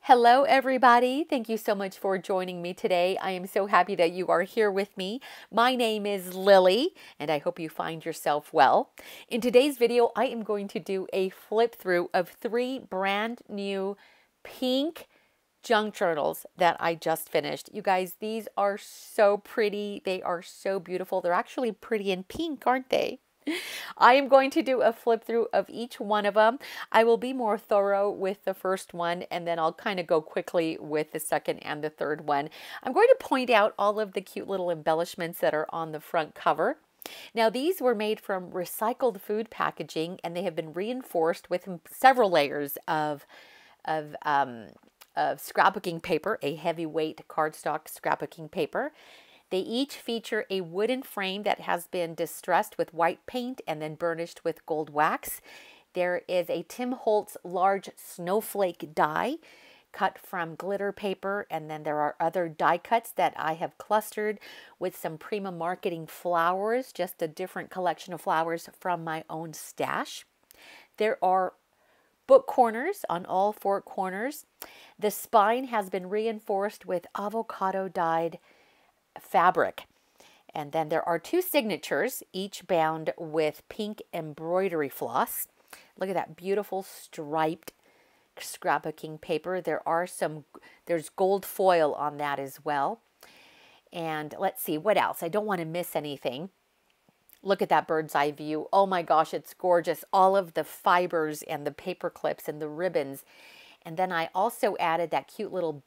Hello, everybody. Thank you so much for joining me today. I am so happy that you are here with me. My name is Lily, and I hope you find yourself well. In today's video, I am going to do a flip through of 3 brand new pink junk journals that I just finished. You guys, these are so pretty. They are so beautiful. They're actually pretty in pink, aren't they? I am going to do a flip through of each one of them. I will be more thorough with the first one, and then I'll kind of go quickly with the second and the third one. I'm going to point out all of the cute little embellishments that are on the front cover. Now, these were made from recycled food packaging, and they have been reinforced with several layers of scrapbooking paper, a heavyweight cardstock scrapbooking paper. They each feature a wooden frame that has been distressed with white paint and then burnished with gold wax. There is a Tim Holtz large snowflake die cut from glitter paper, and then there are other die cuts that I have clustered with some Prima Marketing flowers, just a different collection of flowers from my own stash. There are book corners on all 4 corners. The spine has been reinforced with avocado dyed fabric. And then there are 2 signatures, each bound with pink embroidery floss. Look at that beautiful striped scrapbooking paper. There's gold foil on that as well. And let's see, what else? I don't want to miss anything. Look at that bird's eye view. Oh my gosh, it's gorgeous. All of the fibers and the paper clips and the ribbons. And then I also added that cute little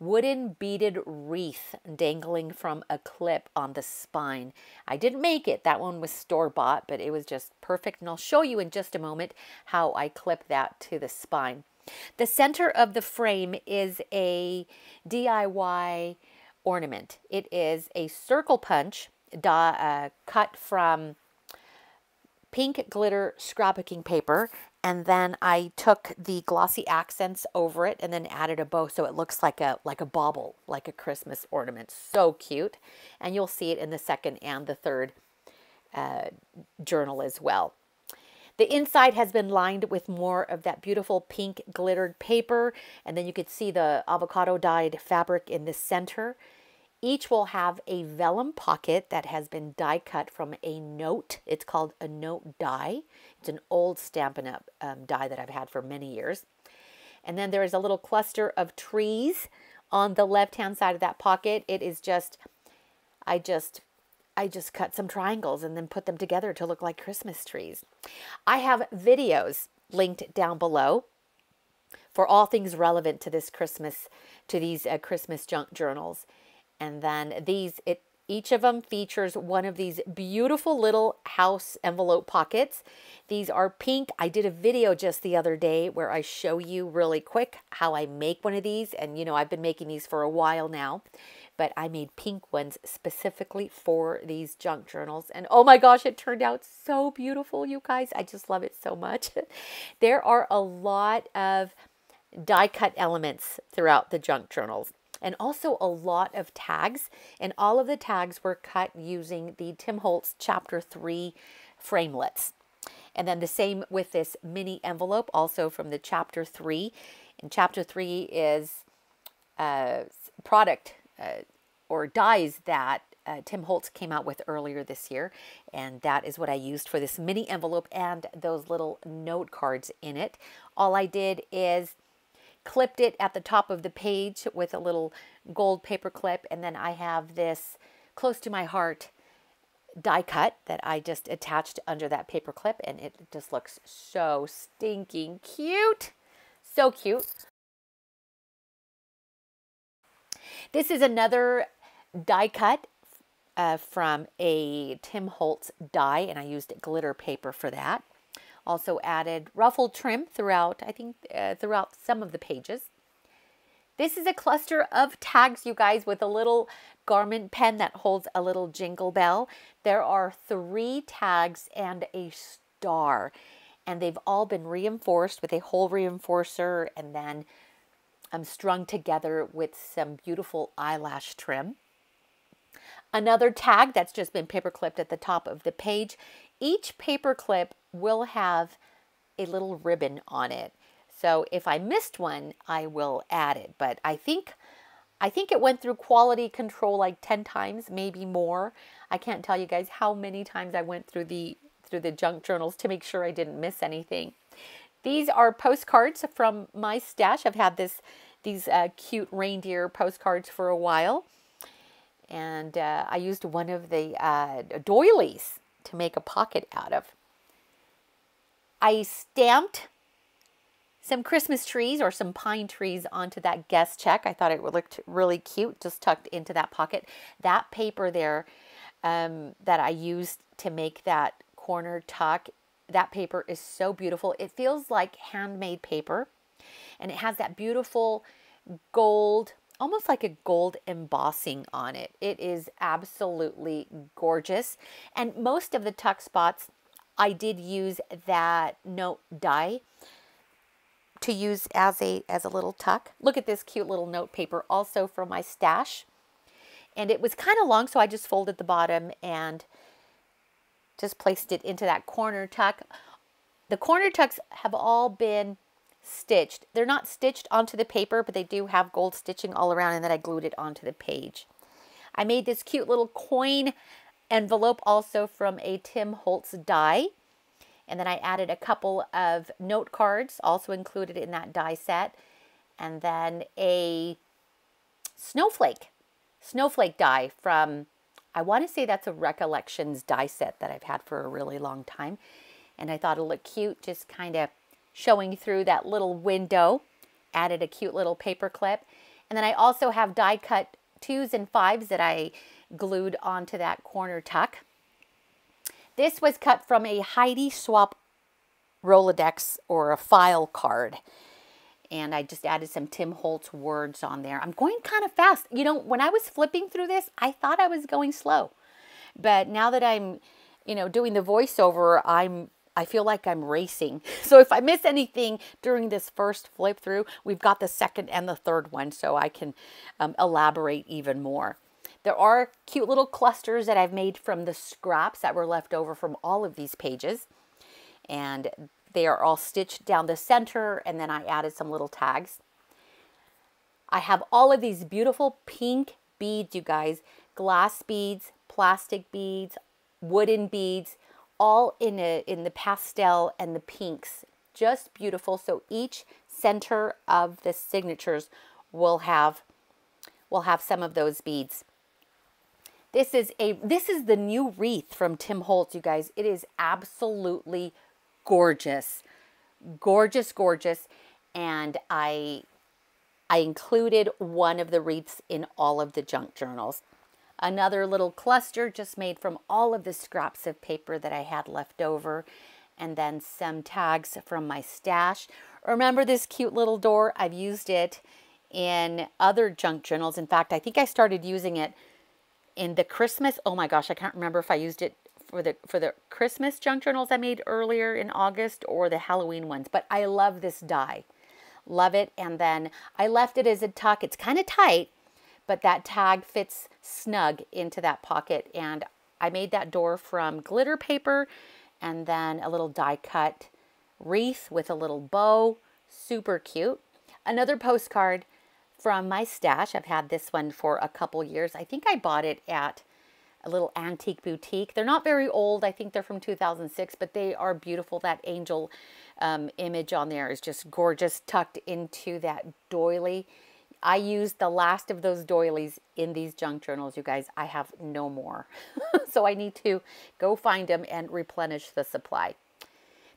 wooden beaded wreath dangling from a clip on the spine. I didn't make it. That one was store-bought, but it was just perfect. And I'll show you in just a moment how I clip that to the spine. The center of the frame is a DIY ornament. It is a circle punch cut from pink glitter scrapbooking paper, and then I took the glossy accents over it and then added a bow so it looks like a bauble, like a Christmas ornament. So cute. And you'll see it in the second and the third journal as well. The inside has been lined with more of that beautiful pink glittered paper, and then you could see the avocado dyed fabric in the center. Each will have a vellum pocket that has been die cut from a note. It's called a note die. It's an old Stampin' Up! Die that I've had for many years. And then there is a little cluster of trees on the left-hand side of that pocket. It is just, I just cut some triangles and then put them together to look like Christmas trees. I have videos linked down below for all things relevant to this Christmas, to these Christmas junk journals. And then each of them features one of these beautiful little house envelope pockets. These are pink. I did a video just the other day where I show you really quick how I make one of these. And, you know, I've been making these for a while now. But I made pink ones specifically for these junk journals. And oh my gosh, it turned out so beautiful, you guys. I just love it so much. There are a lot of die cut elements throughout the junk journals. And also a lot of tags, and all of the tags were cut using the Tim Holtz Chapter 3 framelits. And then the same with this mini envelope, also from the Chapter 3. And Chapter 3 is product or dies that Tim Holtz came out with earlier this year. And that is what I used for this mini envelope and those little note cards in it. All I did is clipped it at the top of the page with a little gold paper clip, and then I have this close to my heart die cut that I just attached under that paper clip, and it just looks so stinking cute. So cute. This is another die cut from a Tim Holtz die, and I used glitter paper for that. Also added ruffled trim throughout, I think, throughout some of the pages. This is a cluster of tags, you guys, with a little garment pen that holds a little jingle bell. There are 3 tags and a star, and they've all been reinforced with a hole reinforcer and then strung together with some beautiful eyelash trim. Another tag that's just been paper clipped at the top of the page. Each paper clip will have a little ribbon on it. So if I missed one, I will add it. But I think it went through quality control like 10 times, maybe more. I can't tell you guys how many times I went through the junk journals to make sure I didn't miss anything. These are postcards from my stash. I've had these cute reindeer postcards for a while. And I used one of the doilies to make a pocket out of. I stamped some Christmas trees or some pine trees onto that guest check. I thought it looked really cute, just tucked into that pocket. That paper there that I used to make that corner tuck, that paper is so beautiful. It feels like handmade paper, and it has that beautiful gold, almost like a gold embossing on it. It is absolutely gorgeous. And most of the tuck spots, I did use that note die to use as a little tuck. Look at this cute little note paper, also from my stash. And it was kind of long, so I just folded the bottom and just placed it into that corner tuck. The corner tucks have all been stitched. They're not stitched onto the paper, but they do have gold stitching all around, and then I glued it onto the page. I made this cute little coin envelope also from a Tim Holtz die. And then I added a couple of note cards also included in that die set. And then a snowflake die from, I want to say that's a Recollections die set that I've had for a really long time. And I thought it looked cute, just kind of showing through that little window. Added a cute little paper clip. And then I also have die cut 2s and 5s that I glued onto that corner tuck. This was cut from a Heidi Swapp Rolodex or a file card. And I just added some Tim Holtz words on there. I'm going kind of fast. You know, when I was flipping through this, I thought I was going slow. But now that I'm, doing the voiceover, I feel like I'm racing. So if I miss anything during this first flip through, we've got the second and the third one, so I can elaborate even more. There are cute little clusters that I've made from the scraps that were left over from all of these pages. And they are all stitched down the center, and then I added some little tags. I have all of these beautiful pink beads, you guys. Glass beads, plastic beads, wooden beads, all in the pastel and the pinks. Just beautiful. So each center of the signatures will have some of those beads. This is the new wreath from Tim Holtz, you guys. It is absolutely gorgeous. Gorgeous, gorgeous. And I included one of the wreaths in all of the junk journals. Another little cluster just made from all of the scraps of paper that I had left over. And then some tags from my stash. Remember this cute little door? I've used it in other junk journals. In fact, I think I started using it in the Christmas, oh my gosh, I can't remember if I used it for the Christmas junk journals I made earlier in August or the Halloween ones. But I love this die. Love it. And then I left it as a tuck. It's kind of tight, but that tag fits snug into that pocket. And I made that door from glitter paper and then a little die cut wreath with a little bow. Super cute. Another postcard from my stash. I've had this one for a couple years. I think I bought it at a little antique boutique. They're not very old. I think they're from 2006, but they are beautiful. That angel image on there is just gorgeous, tucked into that doily. I used the last of those doilies in these junk journals, you guys. I have no more. So I need to go find them and replenish the supply.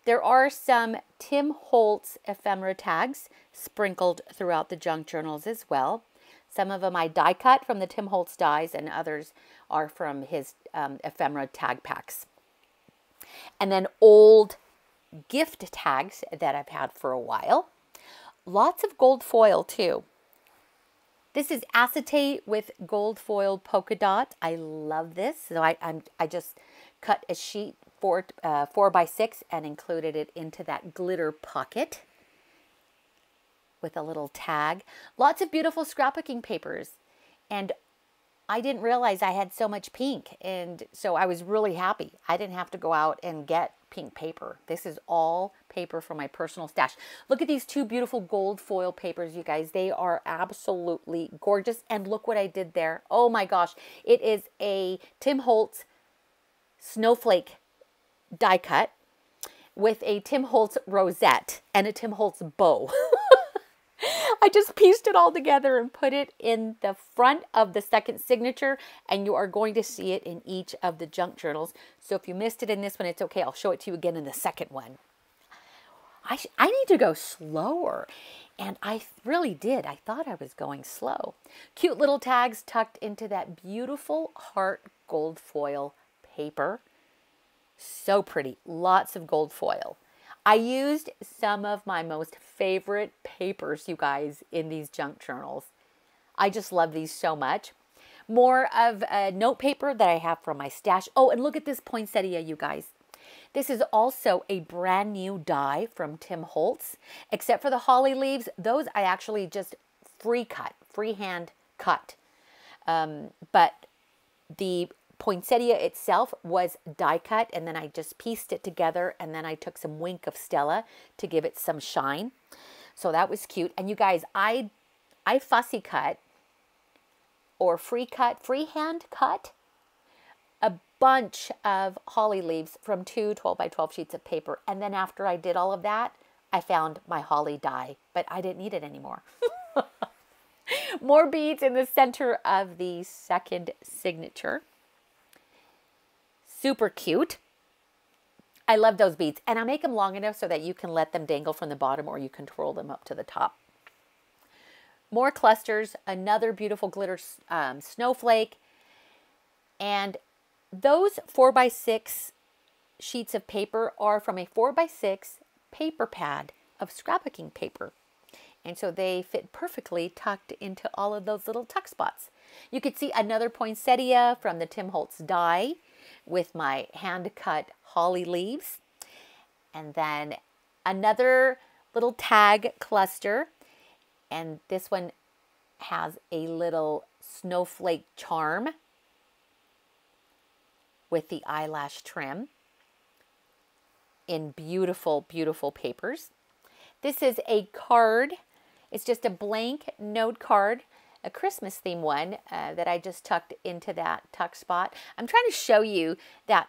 There are some Tim Holtz ephemera tags sprinkled throughout the junk journals as well. Some of them I die cut from the Tim Holtz dies, and others are from his ephemera tag packs. And then old gift tags that I've had for a while. Lots of gold foil too. This is acetate with gold foil polka dot. I love this. So I just cut a sheet 4x6 and included it into that glitter pocket with a little tag. Lots of beautiful scrapbooking papers. And I didn't realize I had so much pink, and so I was really happy. I didn't have to go out and get pink paper. This is all paper from my personal stash. Look at these two beautiful gold foil papers, you guys. They are absolutely gorgeous, and look what I did there. Oh my gosh. It is a Tim Holtz snowflake die cut with a Tim Holtz rosette and a Tim Holtz bow. I just pieced it all together and put it in the front of the second signature, and you are going to see it in each of the junk journals. So if you missed it in this one, it's okay. I'll show it to you again in the second one. I need to go slower, and I really did. I thought I was going slow. Cute little tags tucked into that beautiful heart gold foil paper. So pretty. Lots of gold foil. I used some of my most favorite papers, you guys, in these junk journals. I just love these so much. More of a note paper that I have from my stash. Oh, and look at this poinsettia, you guys. This is also a brand new die from Tim Holtz, except for the holly leaves. Those I actually just freehand cut. But the poinsettia itself was die cut, and then I just pieced it together, and then I took some Wink of Stella to give it some shine. So that was cute. And you guys, I fussy cut or freehand cut a bunch of holly leaves from two 12 by 12 sheets of paper. And then after I did all of that, I found my holly die, but I didn't need it anymore. More beads in the center of the second signature. Super cute. I love those beads, and I make them long enough so that you can let them dangle from the bottom, or you can twirl them up to the top. More clusters, another beautiful glitter snowflake, and those 4x6 sheets of paper are from a 4x6 paper pad of scrapbooking paper. And so they fit perfectly tucked into all of those little tuck spots. You could see another poinsettia from the Tim Holtz die with my hand-cut holly leaves. And then another little tag cluster. And this one has a little snowflake charm with the eyelash trim in beautiful, beautiful papers. This is a card. It's just a blank note card, a Christmas theme one that I just tucked into that tuck spot. I'm trying to show you that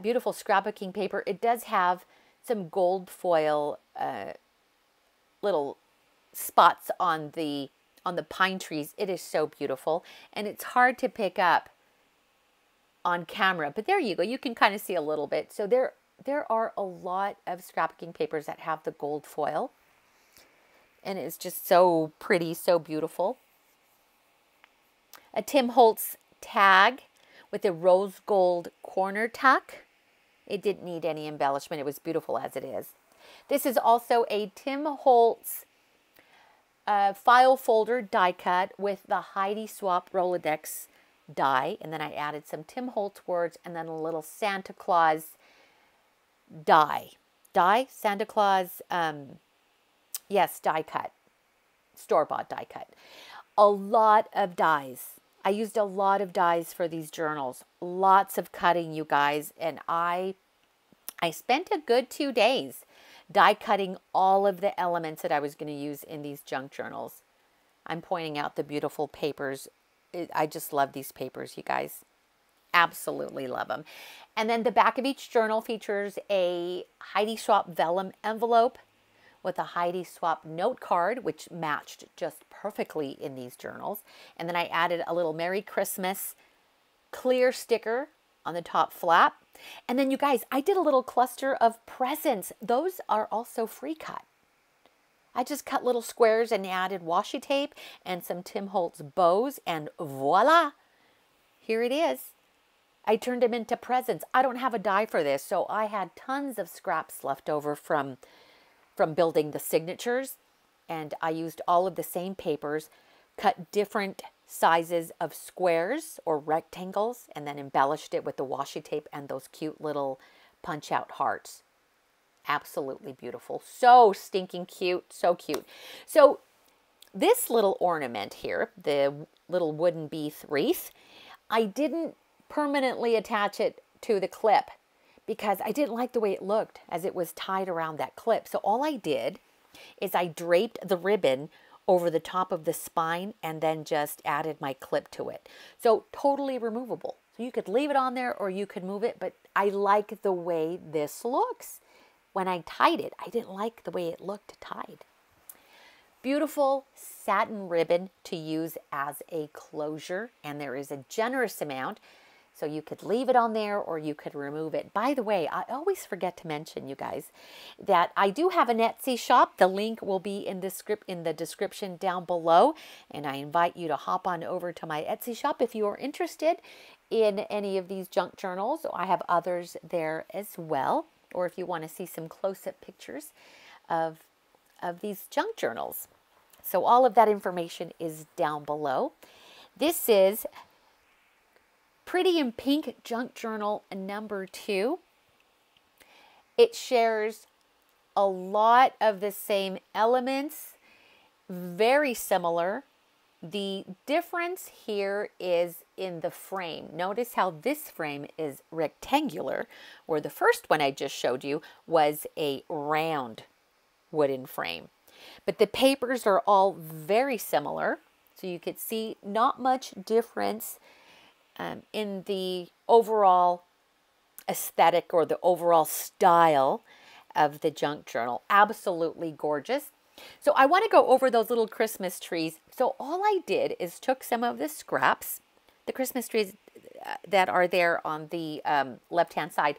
beautiful scrapbooking paper. It does have some gold foil little spots on the pine trees. It is so beautiful, and it's hard to pick up on camera, but there you go. You can kind of see a little bit. So there are a lot of scrapbooking papers that have the gold foil, and it's just so pretty, so beautiful. A Tim Holtz tag with a rose gold corner tuck. It didn't need any embellishment. It was beautiful as it is. This is also a Tim Holtz file folder die cut with the Heidi Swap Rolodex die, and then I added some Tim Holtz words and then a little Santa Claus Santa Claus, yes, die cut, store-bought die cut. A lot of dies. I used a lot of dies for these journals. Lots of cutting, you guys, and I spent a good 2 days die cutting all of the elements that I was going to use in these junk journals. I'm pointing out the beautiful papers. I just love these papers, you guys. Absolutely love them. And then the back of each journal features a Heidi Swap vellum envelope with a Heidi Swap note card, which matched just perfectly in these journals. And then I added a little Merry Christmas clear sticker on the top flap. And then you guys, I did a little cluster of presents. Those are also free cut. I just cut little squares and added washi tape and some Tim Holtz bows, and voila, here it is. I turned them into presents. I don't have a die for this, so I had tons of scraps left over from building the signatures, and I used all of the same papers, cut different sizes of squares or rectangles, and then embellished it with the washi tape and those cute little punch-out hearts. Absolutely beautiful. So stinking cute. So cute. So This little ornament here, the little wooden bead wreath, I didn't permanently attach it to the clip because I didn't like the way it looked as it was tied around that clip. So all I did is I draped the ribbon over the top of the spine and then just added my clip to it. So totally removable. So you could leave it on there or you could move it, but I like the way this looks. When I tied it, I didn't like the way it looked tied. Beautiful satin ribbon to use as a closure, and there is a generous amount, so you could leave it on there or you could remove it. By the way, I always forget to mention, you guys, that I do have an Etsy shop. The link will be in the description down below, and I invite you to hop on over to my Etsy shop if you are interested in any of these junk journals. I have others there as well, or if you want to see some close-up pictures of these junk journals. So all of that information is down below. This is Pretty in Pink Junk Journal number 2. It shares a lot of the same elements, very similar. The difference here is in the frame. Notice how this frame is rectangular, where the first one I just showed you was a round wooden frame. But the papers are all very similar, so you could see not much difference in the overall aesthetic or the overall style of the junk journal. Absolutely gorgeous. So I want to go over those little Christmas trees. So all I did is took some of the scraps, the Christmas trees that are there on the left-hand side.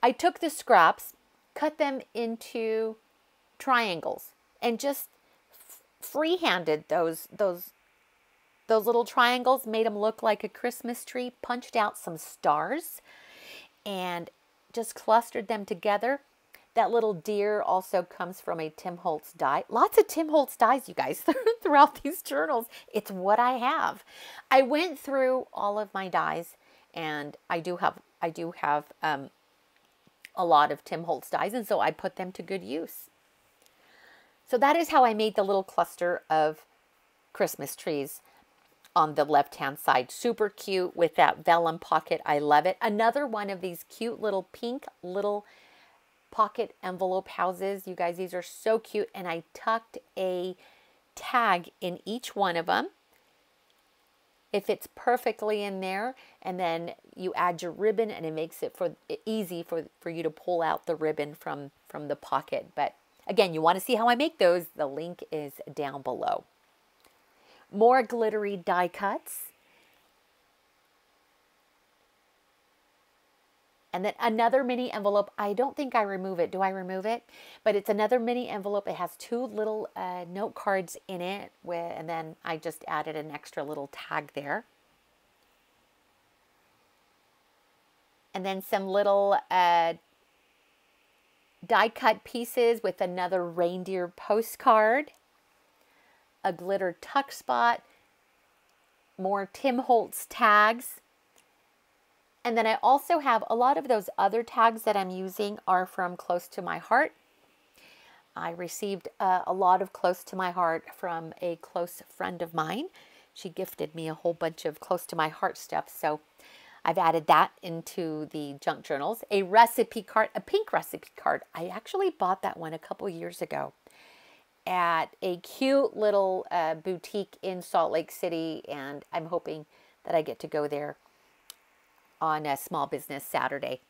I took the scraps, cut them into triangles, and just free-handed those little triangles, made them look like a Christmas tree, punched out some stars, and just clustered them together. That little deer also comes from a Tim Holtz die. Lots of Tim Holtz dies, you guys, throughout these journals. It's what I have. I went through all of my dies, and I do have a lot of Tim Holtz dies, and so I put them to good use. So that is how I made the little cluster of Christmas trees on the left-hand side. Super cute with that vellum pocket. I love it. Another one of these cute little pink little pocket envelope houses. You guys, these are so cute. And I tucked a tag in each one of them. It fits perfectly in there. And then you add your ribbon, and it makes it easy for you to pull out the ribbon from the pocket. But again, you want to see how I make those, the link is down below. More glittery die cuts. And then another mini envelope. I don't think I remove it. Do I remove it? But it's another mini envelope. It has 2 little note cards in it. And then I just added an extra little tag there. And then some little die cut pieces with another reindeer postcard. A glitter tuck spot, more Tim Holtz tags. And then I also have a lot of those other tags that I'm using are from Close to My Heart. I received a lot of Close to My Heart from a close friend of mine. She gifted me a whole bunch of Close to My Heart stuff. So I've added that into the junk journals. A recipe card, a pink recipe card. I actually bought that one a couple years ago at a cute little boutique in Salt Lake City, and I'm hoping that I get to go there on a Small Business Saturday.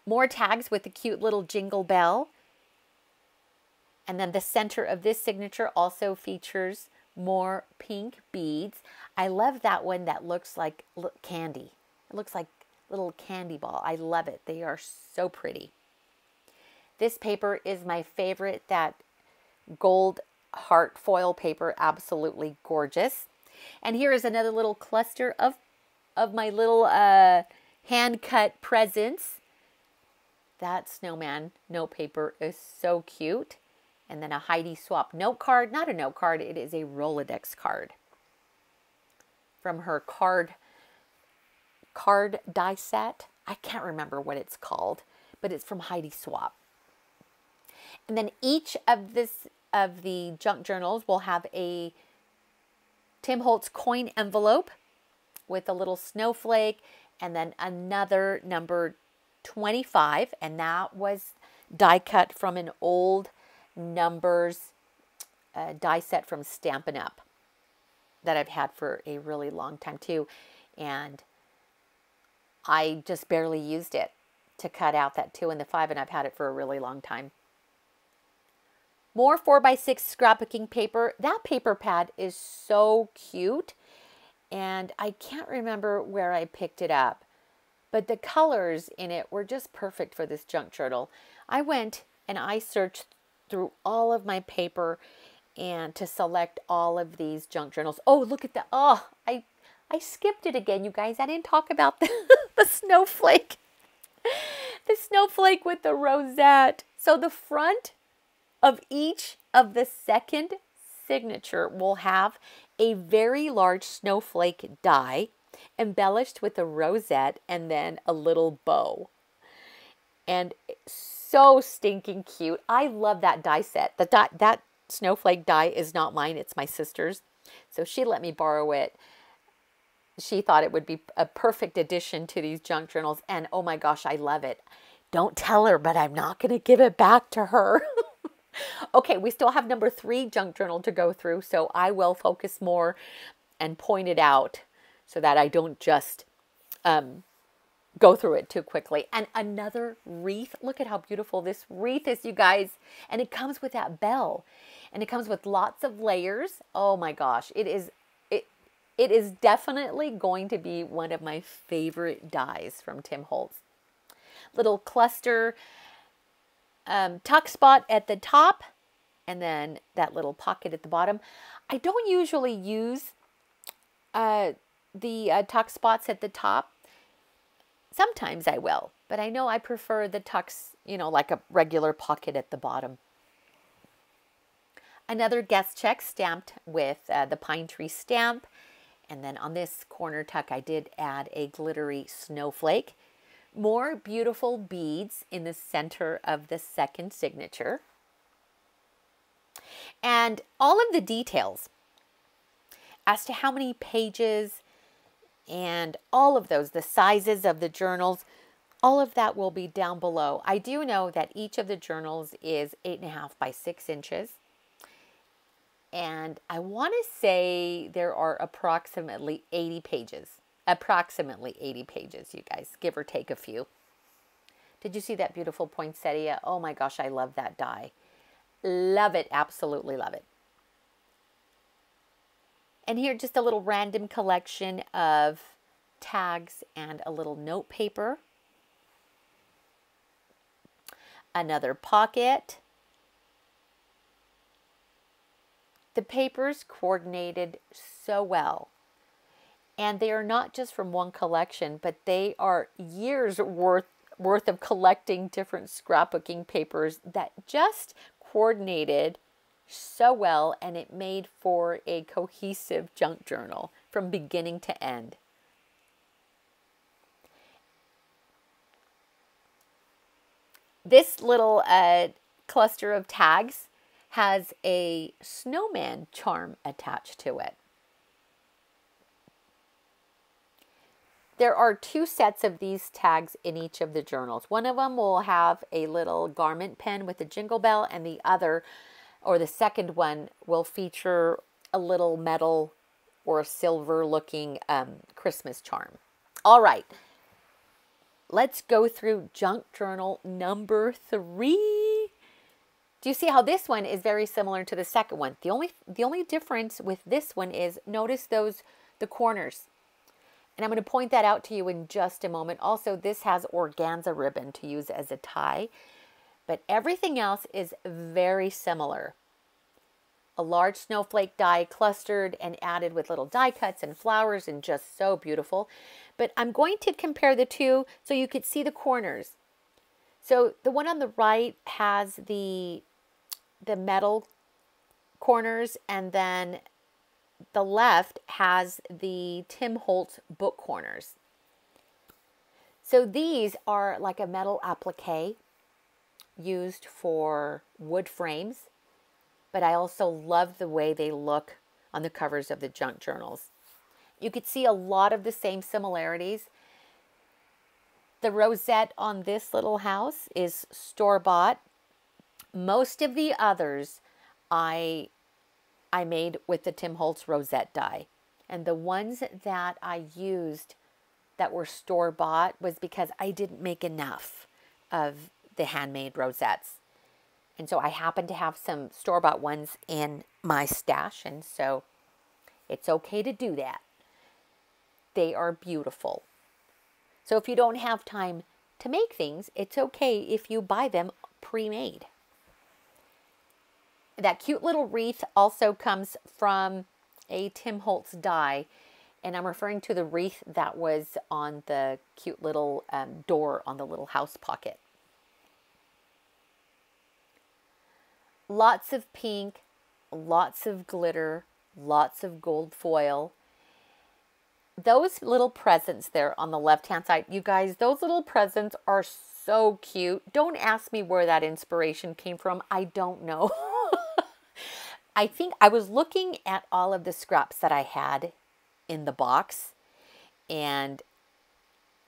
More tags with the cute little jingle bell. And then the center of this signature also features more pink beads. I love that one that looks like candy. It looks like little candy ball. I love it. They are so pretty. This paper is my favorite, that gold heart foil paper. Absolutely gorgeous. And here is another little cluster of my little hand-cut presents. That snowman note paper is so cute. And then a Heidi Swap note card. Not a note card, it is a Rolodex card. From her card die set. I can't remember what it's called, but it's from Heidi Swap. And then each of of the junk journals will have a Tim Holtz coin envelope with a little snowflake, and then another number 25, and that was die cut from an old numbers die set from Stampin' Up that I've had for a really long time too, and I just barely used it to cut out that 2 and the 5, and I've had it for a really long time. More 4x6 scrapbooking paper. That paper pad is so cute, and I can't remember where I picked it up, but the colors in it were just perfect for this junk journal. I went and I searched through all of my paper and to select all of these junk journals. Oh, look at that. Oh, I skipped it again, you guys. I didn't talk about the snowflake. The snowflake with the rosette. So the front of each of the second signature will have a very large snowflake die embellished with a rosette and then a little bow. And so stinking cute. I love that die set. That snowflake die is not mine. It's my sister's. So she let me borrow it. She thought it would be a perfect addition to these junk journals. And oh my gosh, I love it. Don't tell her, but I'm not going to give it back to her. Okay, we still have number 3 junk journal to go through. So I will focus more and point it out so that I don't just go through it too quickly. And another wreath. Look at how beautiful this wreath is, you guys. And it comes with that bell. And it comes with lots of layers. Oh my gosh. It is definitely going to be one of my favorite dies from Tim Holtz. Little cluster tuck spot at the top. And then that little pocket at the bottom. I don't usually use the tuck spots at the top. Sometimes I will, but I know I prefer the tucks, you know, like a regular pocket at the bottom. Another guest check stamped with the pine tree stamp. And then on this corner tuck, I did add a glittery snowflake. More beautiful beads in the center of the second signature. And all of the details as to how many pages and all of those, the sizes of the journals, all of that will be down below. I do know that each of the journals is 8.5 by 6 inches. And I want to say there are approximately 80 pages. Approximately 80 pages, you guys, give or take a few. Did you see that beautiful poinsettia? Oh my gosh, I love that die. Love it, absolutely love it. And here, just a little random collection of tags and a little note paper. Another pocket. The papers coordinated so well. And they are not just from one collection, but they are years worth of collecting different scrapbooking papers that just coordinated so well, and it made for a cohesive junk journal from beginning to end. This little cluster of tags has a snowman charm attached to it. There are 2 sets of these tags in each of the journals. One of them will have a little garment pin with a jingle bell, and the other, or the second one, will feature a little metal or silver looking Christmas charm. All right, let's go through junk journal number 3. Do you see how this one is very similar to the second one? The only difference with this one is, notice the corners. And I'm going to point that out to you in just a moment. Also, this has organza ribbon to use as a tie, but everything else is very similar. A large snowflake die clustered and added with little die cuts and flowers, and just so beautiful. But I'm going to compare the two so you could see the corners. So the one on the right has the metal corners, and then the left has the Tim Holtz book corners. So these are like a metal applique used for wood frames. but I also love the way they look on the covers of the junk journals. You could see a lot of the same similarities. The rosette on this little house is store-bought. Most of the others I made with the Tim Holtz rosette die. And the ones that I used that were store-bought was because I didn't make enough of the handmade rosettes. And so I happen to have some store-bought ones in my stash, and so it's okay to do that. They are beautiful. So if you don't have time to make things, it's okay if you buy them pre-made. That cute little wreath also comes from a Tim Holtz die, and I'm referring to the wreath that was on the cute little door on the little house pocket. Lots of pink, lots of glitter, lots of gold foil. Those little presents there on the left-hand side, you guys, those little presents are so cute. Don't ask me where that inspiration came from. I don't know. I think I was looking at all of the scraps that I had in the box, and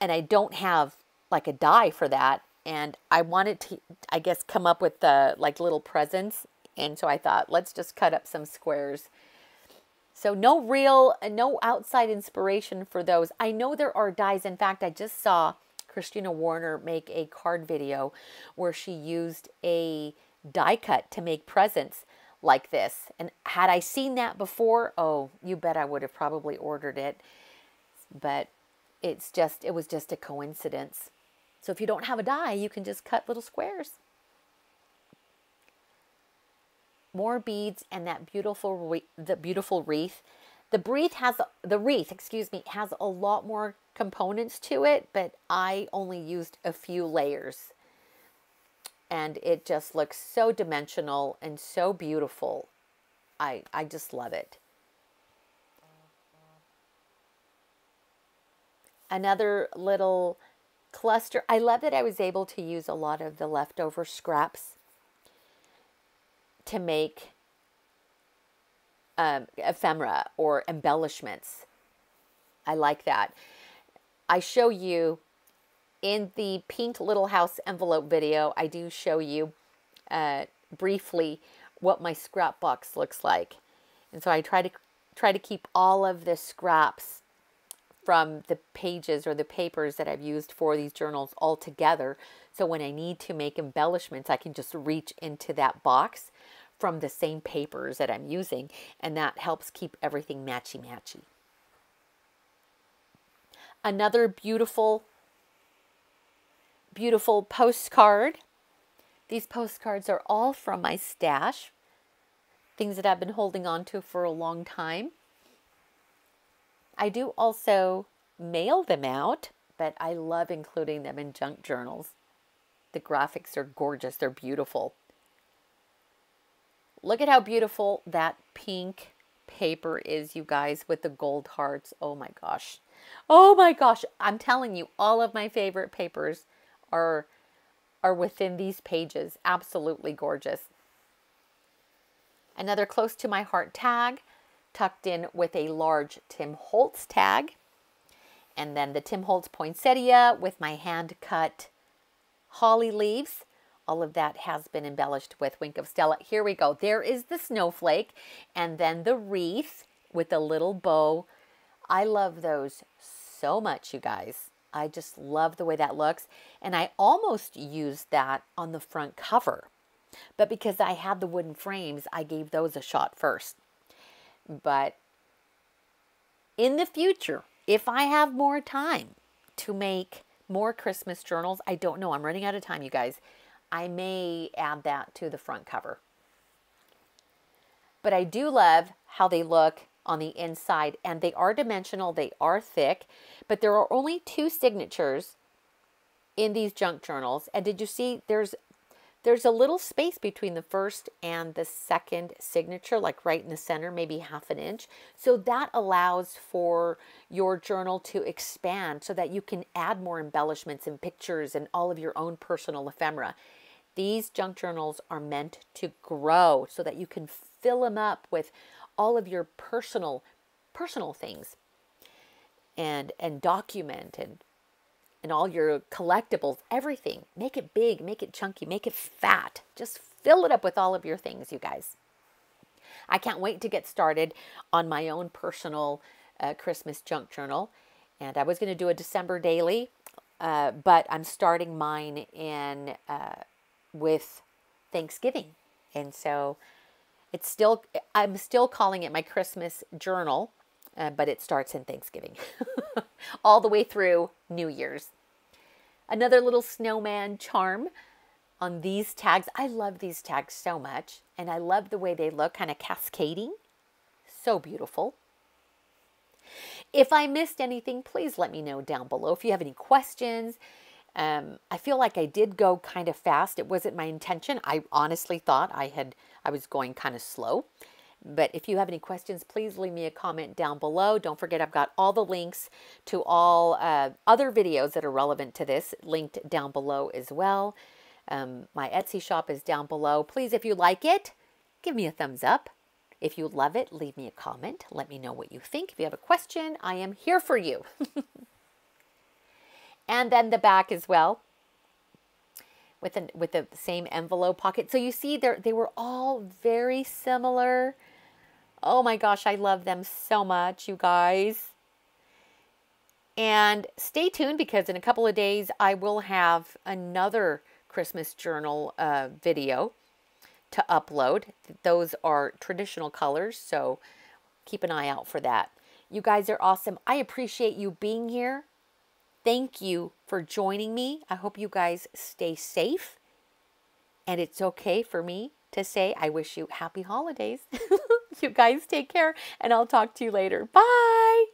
I don't have like a die for that, and I wanted to, I guess, come up with the like little presents, and so I thought, let's just cut up some squares. So no outside inspiration for those. I know there are dies. In fact, I just saw Christina Warner make a card video where she used a die cut to make presents like this. And had I seen that before, oh, you bet I would have probably ordered it. But it was just a coincidence. So if you don't have a die, you can just cut little squares. More beads and that beautiful wreath. The wreath has a lot more components to it, but I only used a few layers. And it just looks so dimensional and so beautiful. I just love it. Another little cluster. I love that I was able to use a lot of the leftover scraps to make ephemera or embellishments. I like that. I show you in the pink little house envelope video, I do show you briefly what my scrap box looks like. And so I try to keep all of the scraps from the pages or the papers that I've used for these journals all together. So when I need to make embellishments, I can just reach into that box from the same papers that I'm using, and that helps keep everything matchy-matchy. Another beautiful, beautiful postcard. These postcards are all from my stash, things that I've been holding on to for a long time. I do also mail them out, but I love including them in junk journals. The graphics are gorgeous. They're beautiful. Look at how beautiful that pink paper is, you guys, with the gold hearts. Oh my gosh. Oh my gosh. I'm telling you, all of my favorite papers are within these pages. Absolutely gorgeous. Another close to my heart tag, tucked in with a large Tim Holtz tag. And then the Tim Holtz poinsettia with my hand-cut holly leaves. All of that has been embellished with Wink of Stella. Here we go. There is the snowflake, and then the wreath with a little bow. I love those so much, you guys. I just love the way that looks. And I almost used that on the front cover. But because I had the wooden frames, I gave those a shot first. But in the future, if I have more time to make more Christmas journals, I don't know. I'm running out of time, you guys. I may add that to the front cover. But I do love how they look on the inside. And they are dimensional. They are thick. But there are only 2 signatures in these junk journals. And did you see there's a little space between the first and the second signature, like right in the center, maybe ½ an inch. So that allows for your journal to expand so that you can add more embellishments and pictures and all of your own personal ephemera. These junk journals are meant to grow so that you can fill them up with all of your personal things and document and all your collectibles, everything. Make it big, make it chunky, make it fat. Just fill it up with all of your things, you guys. I can't wait to get started on my own personal Christmas junk journal. And I was going to do a December daily, but I'm starting mine in with Thanksgiving. And so I'm still calling it my Christmas journal, but it starts in Thanksgiving all the way through New Year's. Another little snowman charm on these tags. I love these tags so much, and I love the way they look, kind of cascading. So beautiful. If I missed anything, please let me know down below. If you have any questions, I feel like I did go kind of fast. It wasn't my intention. I honestly thought I was going kind of slow. But if you have any questions, please leave me a comment down below. Don't forget, I've got all the links to all other videos that are relevant to this linked down below as well. My Etsy shop is down below. Please, if you like it, give me a thumbs up. If you love it, leave me a comment. Let me know what you think. If you have a question, I am here for you. And then the back as well, with the same envelope pocket. So you see, they were all very similar. Oh my gosh, I love them so much, you guys. And stay tuned, because in a couple of days, I will have another Christmas journal video to upload. Those are traditional colors, so keep an eye out for that. You guys are awesome. I appreciate you being here. Thank you for joining me. I hope you guys stay safe. And it's okay for me to say I wish you happy holidays. You guys take care, and I'll talk to you later. Bye.